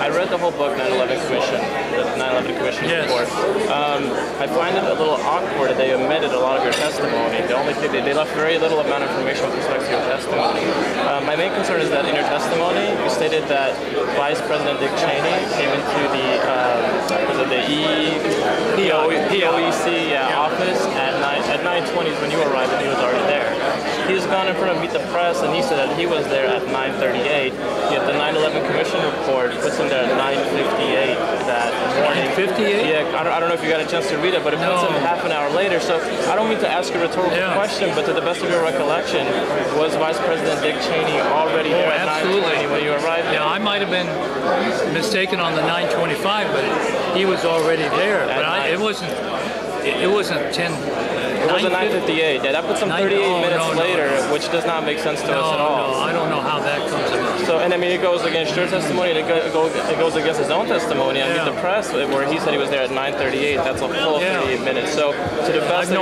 I read the whole book, 9/11 Commission, the 9/11 Commission report. I find it a little awkward that they omitted a lot of your testimony. The only thing they left very little amount of information with respect to your testimony. My main concern is that in your testimony, you stated that Vice President Dick Cheney came into the POEC office at 9:20 when you arrived, and he was already there. He's gone in front of Meet the Press, and he said that he was there at 9:38. Yet the 9/11 Commission report puts him there at 9:58 that morning. 9:58? Yeah, I don't know if you got a chance to read it, but it puts him half an hour later. So I don't mean to ask a rhetorical question, but to the best of your recollection, was Vice President Dick Cheney already there at 9:20 when you arrived? Yeah, I might have been mistaken on the 9:25, but he was already there. But it wasn't 10. It was a 9:58. Yeah, that puts him 38 minutes later, which does not make sense to us at all. No, I don't know how that comes about. So, and I mean, it goes against your testimony, and it goes against his own testimony on Meet the Press, where he said he was there at 9:38. That's a full 38 minutes. So, to the best of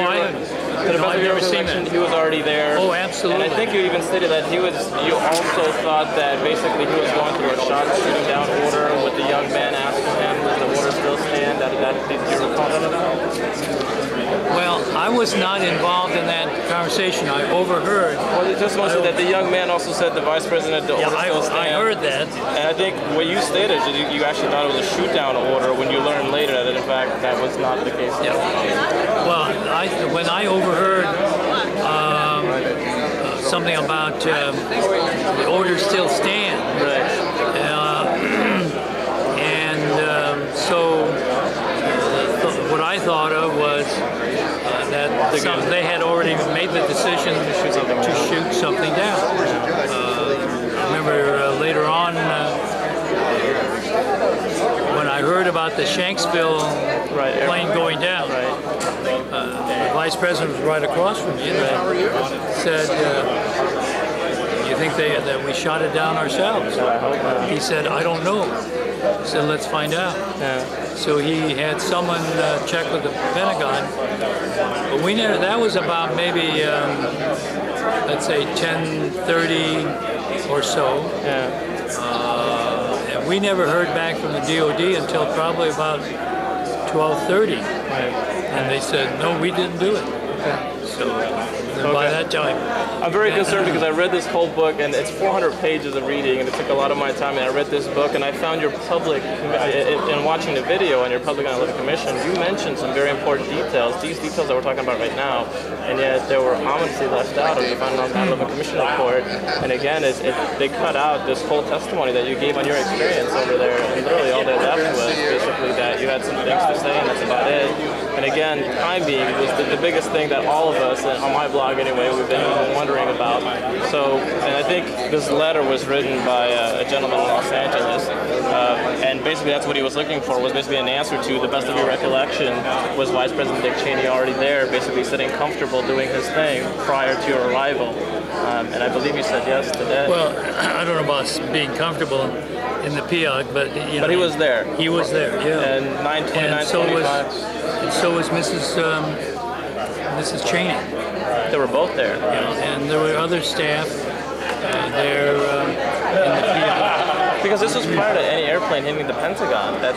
your recollection, he was already there. Oh, absolutely. And I think you even stated that you also thought that basically he was going through a shot shooting down order with the young man asking him, does the order still stand? Did you recall that at all? Well, I was not involved in that conversation. I overheard. Well, it just was that the young man also said the Vice President, the order still stands. I heard that. And I think what you stated, you actually thought it was a shoot-down order when you learned later that in fact that was not the case. Yeah. Well, when I overheard something about the order still stand, so what I thought of was that they had already made the decision to shoot something down. I remember later on when I heard about the Shanksville plane going down, the Vice President was right across from me and said, you think that we shot it down ourselves? He said, I don't know. He said, let's find out. So he had someone check with the Pentagon, but we never. That was about maybe, let's say 10:30 or so. And we never heard back from the DOD until probably about 12:30. And they said, no, we didn't do it. So by that time. I'm very concerned because I read this whole book, and it's 400 pages of reading, and it took a lot of my time, and I read this book, and I found your public, in watching the video on your Public 9/11 Commission, you mentioned some very important details, these details that we're talking about right now, and yet they were ominously left out of the final 9/11 Commission report. And again, they cut out this whole testimony that you gave on your experience over there, and literally all they left was basically that you had some things to say, and that's about it. And again, time being was the biggest thing that all of us, on my blog anyway, we've been wondering about. So, and I think this letter was written by a gentleman in Los Angeles, and basically that's what he was looking for, was basically an answer to, the best of your recollection, was Vice President Dick Cheney already there, basically sitting comfortable doing his thing prior to your arrival? And I believe you said yes to that. Well, I don't know about being comfortable in the PIOG, but you know. But he was there. He was there, yeah. And 9/29/25. And so was Mrs. Cheney. They were both there. And there were other staff there in the PIOG. Because this was prior to any airplane hitting the Pentagon. That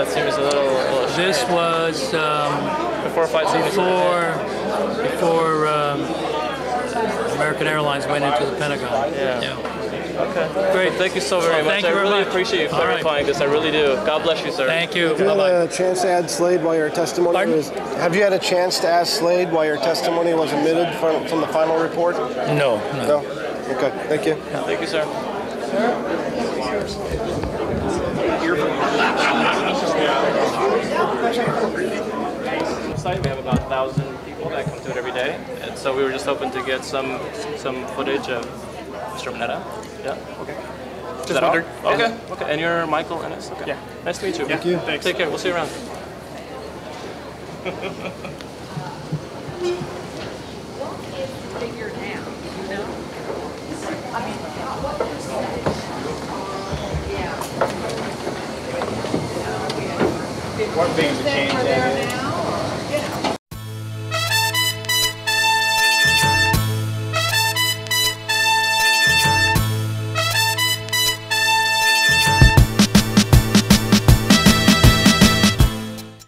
seems a little This was before Flight 76. Before American Airlines went into the Pentagon. Okay. Great. Well, thank you so very much. I really appreciate you clarifying this. I really do. God bless you, sir. Thank you. Have you had a chance to add Slade while your testimony was? Have you had a chance to ask Slade while your testimony was omitted from the final report? No. Okay. Thank you. Thank you, sir. We have about 1,000 people that come to it every day, and so we were just hoping to get some footage of Mr. Mineta. Yeah. Okay. Is that all? Okay. Okay. And you're Michael Ennis. Okay. Yeah. Nice to meet you. Thank you. Thanks. Take care. We'll see you around. Figure it out, you know? I mean, what percentage? Yeah. What big change that is?